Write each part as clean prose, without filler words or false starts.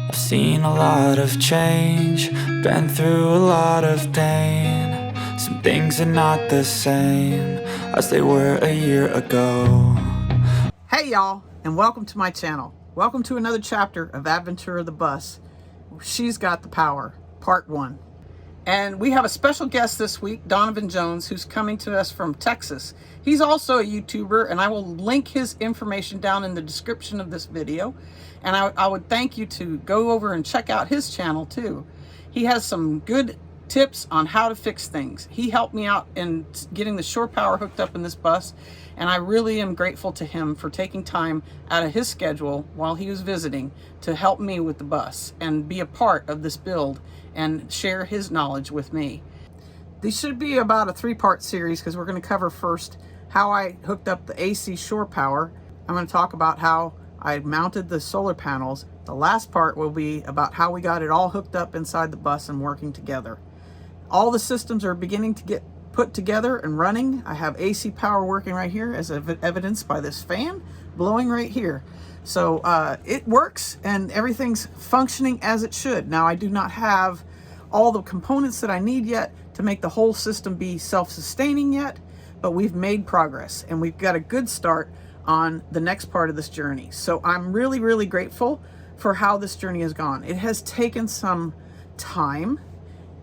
I've seen a lot of change, been through a lot of pain. Some things are not the same as they were a year ago. Hey y'all, and welcome to my channel. Welcome to another chapter of Adventura the Bus. She's Got the Power, Part 1. And we have a special guest this week, Donavan Jones, who's coming to us from Texas. He's also a YouTuber, and I will link his information down in the description of this video. And I would thank you to go over and check out his channel too. He has some good tips on how to fix things. He helped me out in getting the shore power hooked up in this bus, and I really am grateful to him for taking time out of his schedule while he was visiting to help me with the bus and be a part of this build and share his knowledge with me. These should be about a 3-part series because we're going to cover first how I hooked up the AC shore power. I'm going to talk about how I mounted the solar panels. The last part will be about how we got it all hooked up inside the bus and working together. All the systems are beginning to get put together and running. I have AC power working right here as evidenced by this fan blowing right here. So it works and everything's functioning as it should. Now I do not have all the components that I need yet to make the whole system be self-sustaining yet, but we've made progress and we've got a good start on the next part of this journey. So I'm really, really grateful for how this journey has gone. It has taken some time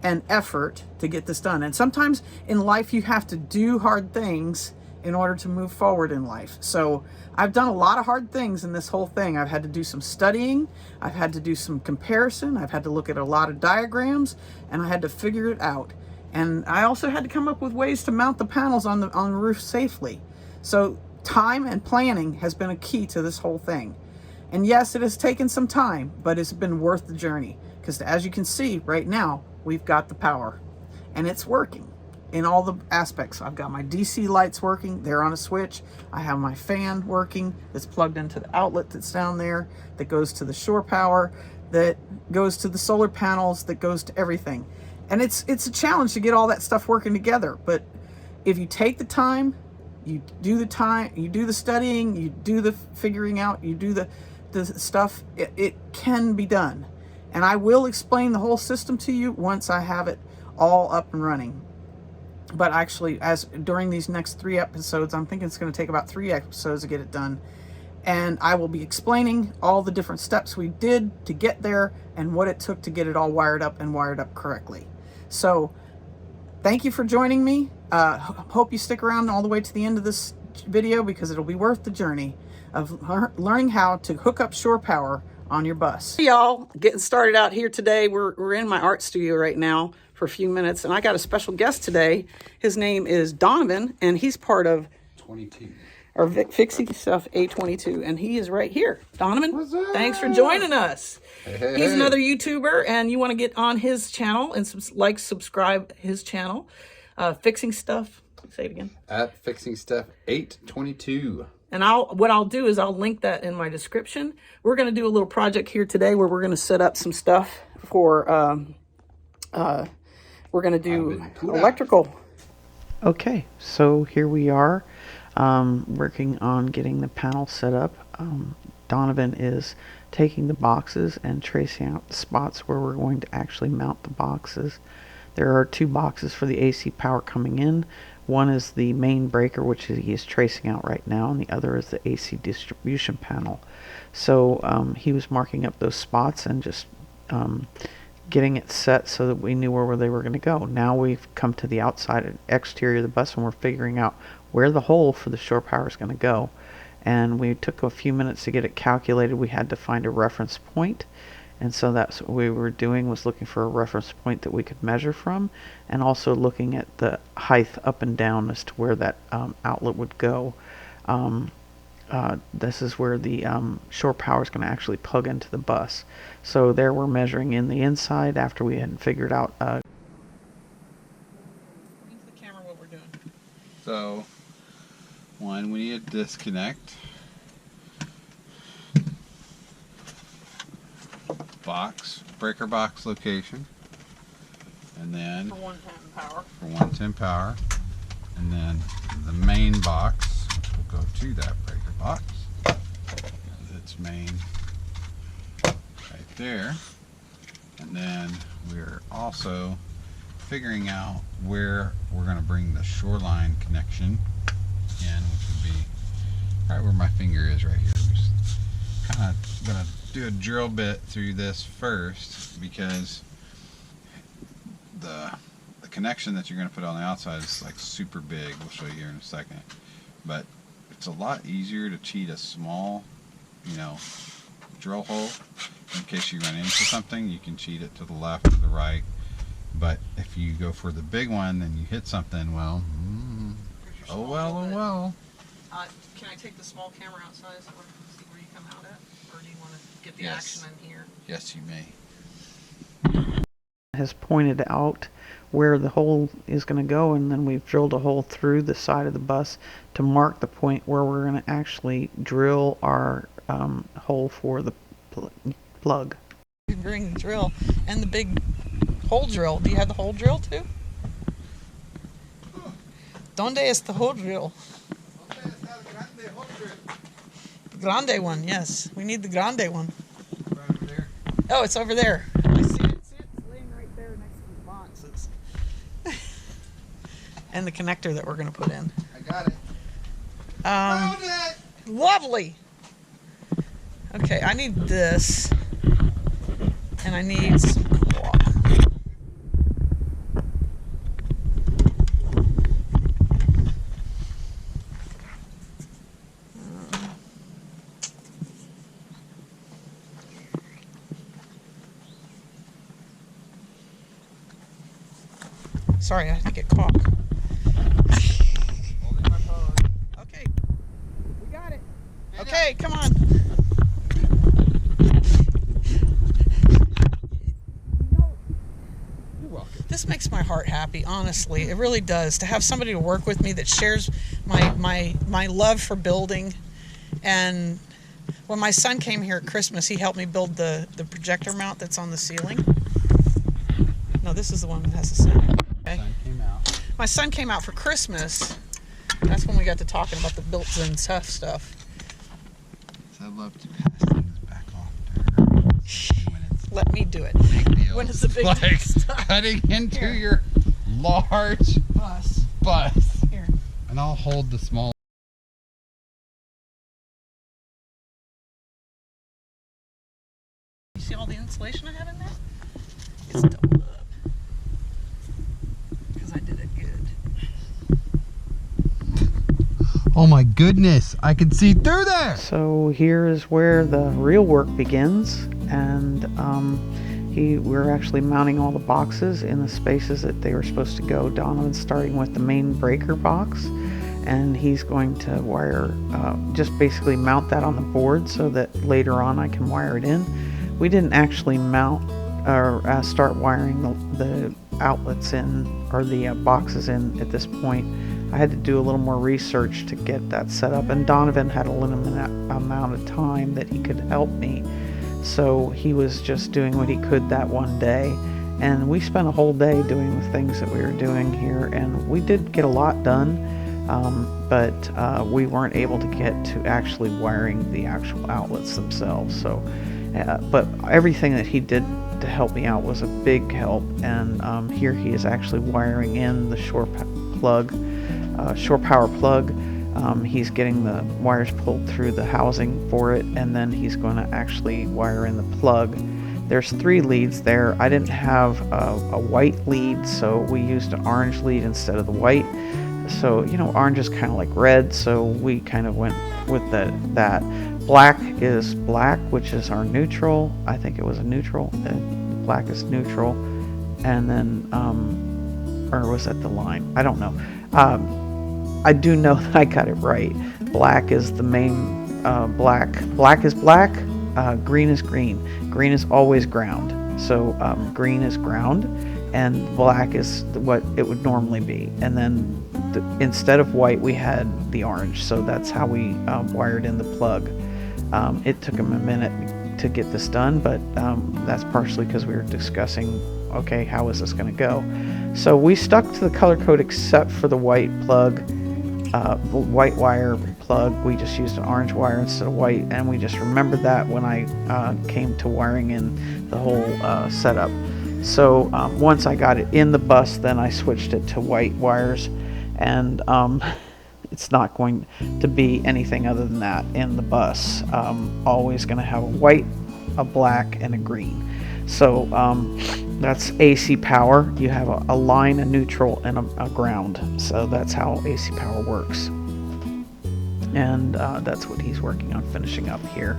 and effort to get this done. And sometimes in life you have to do hard things in order to move forward in life. So I've done a lot of hard things in this whole thing. I've had to do some studying, I've had to do some comparison, I've had to look at a lot of diagrams, and I had to figure it out. And I also had to come up with ways to mount the panels on the roof safely. So time and planning has been a key to this whole thing. And yes, it has taken some time, but it's been worth the journey. Because as you can see right now, we've got the power and it's working in all the aspects. I've got my DC lights working, they're on a switch. I have my fan working that's plugged into the outlet that's down there, that goes to the shore power, that goes to the solar panels, that goes to everything. And it's a challenge to get all that stuff working together. But if you take the time, you do the studying, you do the figuring out, you do the stuff, it can be done. And I will explain the whole system to you once I have it all up and running. But actually, during these next 3 episodes, I'm thinking it's going to take about 3 episodes to get it done. And I will be explaining all the different steps we did to get there and what it took to get it all wired up and wired up correctly. So thank you for joining me. Hope you stick around all the way to the end of this video because it'll be worth the journey of learning how to hook up shore power on your bus. Hey y'all, getting started out here today. We're in my art studio right now for a few minutes, and I got a special guest today. His name is Donavan, and he's part of 22 or Fixing Stuff A22, and he is right here. Donavan, thanks for joining us. Hey. He's another YouTuber, and you want to get on his channel and subscribe his channel. Fixing Stuff. Say it again. At Fixing Stuff 822. And what I'll do is I'll link that in my description. We're going to do a little project here today where we're going to set up some stuff for, we're going to do Adventura. electrical. Okay, so here we are working on getting the panel set up. Donavan is taking the boxes and tracing out the spots where we're going to actually mount the boxes. There are 2 boxes for the AC power coming in. One is the main breaker, which he is tracing out right now, and the other is the AC distribution panel. So he was marking up those spots and just getting it set so that we knew where they were going to go. Now we've come to the outside and exterior of the bus and we're figuring out where the hole for the shore power is going to go. And we took a few minutes to get it calculated. We had to find a reference point. And so that's what we were doing, was looking for a reference point that we could measure from, and also looking at the height up and down as to where that outlet would go. This is where the shore power is going to actually plug into the bus. So there we're measuring in the inside after we had figured out. Into the camera what we're doing. So, one, we need a disconnect. Breaker box location. And then For 110 power. For 110 power. And then the main box, which will go to that breaker box. Its main right there. And then we're also figuring out where we're going to bring the shoreline connection in, which would be right where my finger is right here. We're just kind of going to do a drill bit through this first, because the connection that you're going to put on the outside is like super big. We'll show you here in a second. But it's a lot easier to cheat a small, you know, drill hole in case you run into something. You can cheat it to the left or the right. But if you go for the big one and you hit something, well, oh well, oh well. Can I take the small camera outside so we can see where you come out at? Or do you want to get the Yes. action in here? Yes, you may. Has pointed out where the hole is going to go, and then we've drilled a hole through the side of the bus to mark the point where we're going to actually drill our hole for the plug. You bring the drill and the big hole drill. Do you have the hole drill too? Donde es the hole drill? The grande one, yes. We need the grande one. Right over there. Oh, it's over there. I see it. It's laying right there next to the boxes. And the connector that we're going to put in. I got it. Found it! Lovely! Okay, I need this. And I need some cloth. Sorry, I have to get caulk. Holding my phone. Okay, we got it. Okay, come on. You're welcome. This makes my heart happy, honestly. It really does. To have somebody to work with me that shares my love for building. And when my son came here at Christmas, he helped me build the projector mount that's on the ceiling. No, this is the one that has the sun. Okay. Sun came out. My son came out for Christmas. That's when we got to talking about the built-in tough stuff. So I'd love to pass things back off to her when it's Let me do it. big deal. When it's the big like stuff. cutting into Here. your large Bus. bus. Here. And I'll hold the small. You see all the insulation I have in there? It's doubled up. Because I did it good. Oh my goodness, I can see through there. So here is where the real work begins, and we're actually mounting all the boxes in the spaces that they were supposed to go. Donovan's starting with the main breaker box, and he's going to wire, just basically mount that on the board so that later on I can wire it in. We didn't actually mount or start wiring the outlets in, or the boxes in at this point. I had to do a little more research to get that set up, and Donavan had a limited amount of time that he could help me, so he was just doing what he could that one day, and we spent a whole day doing the things that we were doing here, and we did get a lot done, but we weren't able to get to actually wiring the actual outlets themselves. So but everything that he did to help me out was a big help, and here he is actually wiring in the shore power plug. He's getting the wires pulled through the housing for it, and then he's going to actually wire in the plug. There's 3 leads there. I didn't have a white lead, so we used an orange lead instead of the white. So, you know, orange is kind of like red, so we kind of went with that. Black is black, which is our neutral. I think it was a neutral. Black is neutral. And then, or was that the line? I don't know. I do know that I got it right. Black is the main, black is black, green is green. Green is always ground. So green is ground, and black is what it would normally be. And then instead of white, we had the orange. So that's how we wired in the plug. It took him a minute to get this done, but that's partially because we were discussing, okay, how is this going to go? So we stuck to the color code except for the white plug, white wire plug. We just used an orange wire instead of white, and we just remembered that when I came to wiring in the whole setup. So once I got it in the bus, then I switched it to white wires, and it's not going to be anything other than that in the bus. Always going to have a white, a black, and a green. So that's AC power. You have a line, a neutral, and a ground. So that's how AC power works. And that's what he's working on finishing up here.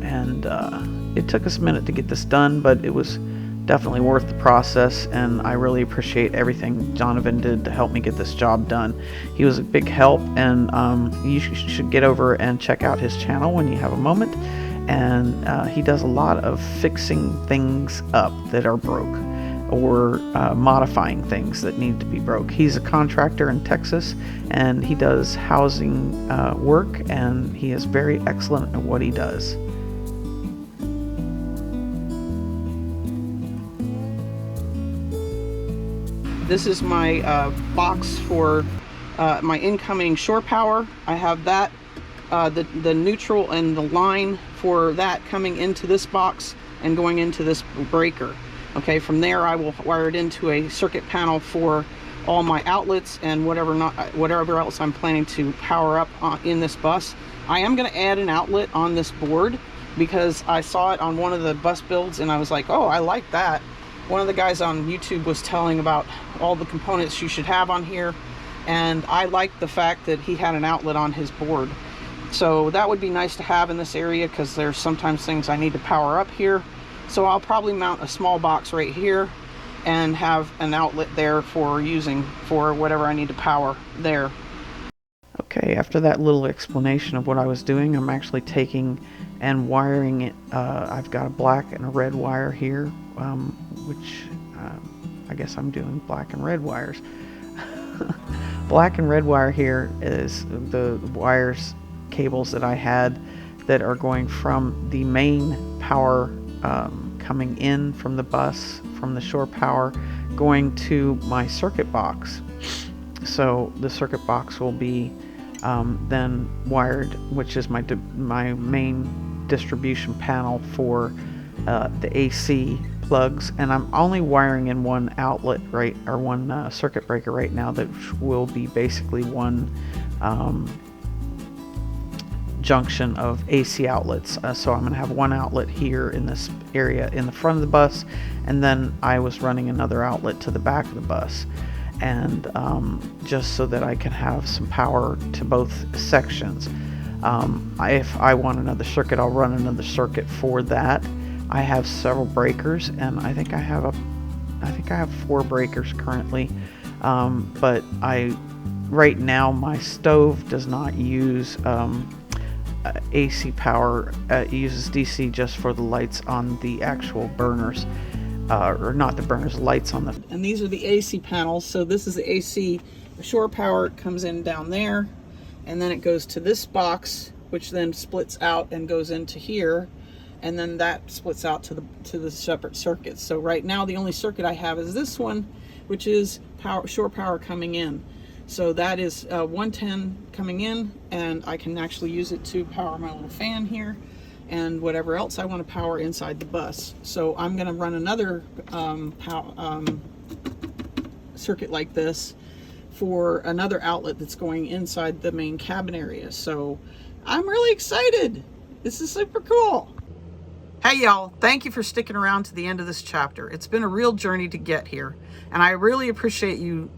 And it took us a minute to get this done, but it was definitely worth the process, and I really appreciate everything Donavan did to help me get this job done. He was a big help, and you should get over and check out his channel when you have a moment. And he does a lot of fixing things up that are broke, or modifying things that need to be broke. He's a contractor in Texas, and he does housing work, and he is very excellent at what he does. This is my box for my incoming shore power. I have that, the neutral and the line for that coming into this box and going into this breaker. Okay, from there I will wire it into a circuit panel for all my outlets and whatever else I'm planning to power up in this bus. I am going to add an outlet on this board because I saw it on one of the bus builds and I was like, oh, I like that. One of the guys on YouTube was telling about all the components you should have on here, and I liked the fact that he had an outlet on his board. So that would be nice to have in this area because there's sometimes things I need to power up here. So I'll probably mount a small box right here and have an outlet there for using for whatever I need to power there. Okay, after that little explanation of what I was doing, I'm actually taking and wiring it. I've got a black and a red wire here, which I guess I'm doing black and red wires. Black and red wire here is the wires, cables that I had that are going from the main power coming in from the bus, from the shore power, going to my circuit box. So the circuit box will be then wired, which is my main distribution panel for the AC plugs, and I'm only wiring in one outlet, right, or one circuit breaker right now that will be basically one junction of AC outlets. So I'm going to have one outlet here in this area in the front of the bus, and then I was running another outlet to the back of the bus, and just so that I can have some power to both sections. If I want another circuit, I'll run another circuit for that. I have several breakers, and I think I have 4 breakers currently. But right now my stove does not use AC power. It uses DC just for the lights on the actual burners, or not the burners, lights on the. And these are the AC panels. So this is the AC. The shore power comes in down there, and then it goes to this box, which then splits out and goes into here, and then that splits out to the separate circuits. So right now the only circuit I have is this one, which is shore power coming in. So that is 110 coming in, and I can actually use it to power my little fan here and whatever else I want to power inside the bus. So I'm going to run another circuit like this for another outlet that's going inside the main cabin area. So I'm really excited. This is super cool. Hey y'all, thank you for sticking around to the end of this chapter. It's been a real journey to get here, and I really appreciate you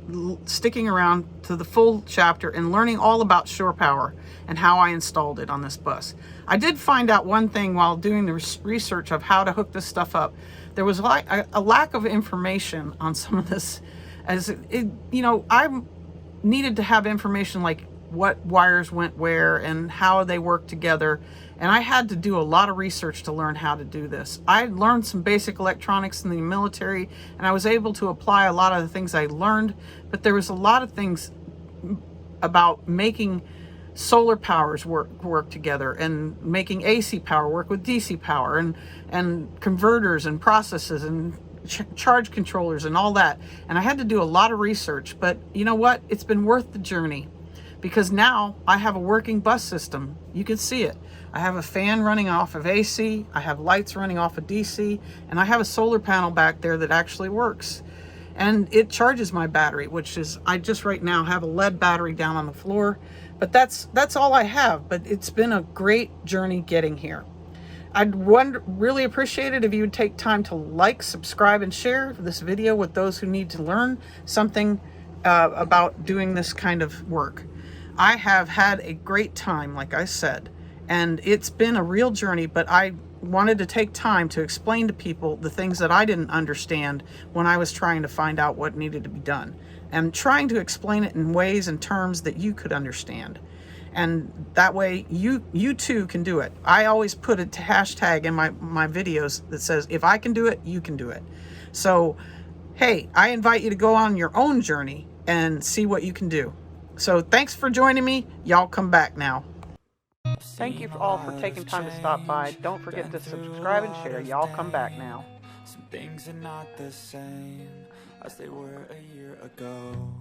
sticking around to the full chapter and learning all about shore power and how I installed it on this bus. I did find out one thing while doing the research of how to hook this stuff up. There was like a lack of information on some of this, as I needed to have information like what wires went where and how they work together. And I had to do a lot of research to learn how to do this. I learned some basic electronics in the military, and I was able to apply a lot of the things I learned, but there was a lot of things about making solar powers work together, and making AC power work with DC power, and converters and processes and charge controllers and all that. And I had to do a lot of research, but you know what? It's been worth the journey, because now I have a working bus system. You can see it. I have a fan running off of AC, I have lights running off of DC, and I have a solar panel back there that actually works. And it charges my battery, which is, I just right now have a lead battery down on the floor, but that's all I have. But it's been a great journey getting here. I'd really appreciate it if you would take time to like, subscribe, and share this video with those who need to learn something about doing this kind of work. I have had a great time, like I said, and it's been a real journey, but I wanted to take time to explain to people the things that I didn't understand when I was trying to find out what needed to be done, and trying to explain it in ways and terms that you could understand. And that way you too can do it. I always put a hashtag in my videos that says, if I can do it, you can do it. So, hey, I invite you to go on your own journey and see what you can do. So thanks for joining me. Y'all come back now. Thank you all for taking time to stop by. Don't forget to subscribe and share. Y'all come back now. Some things are not the same as they were a year ago.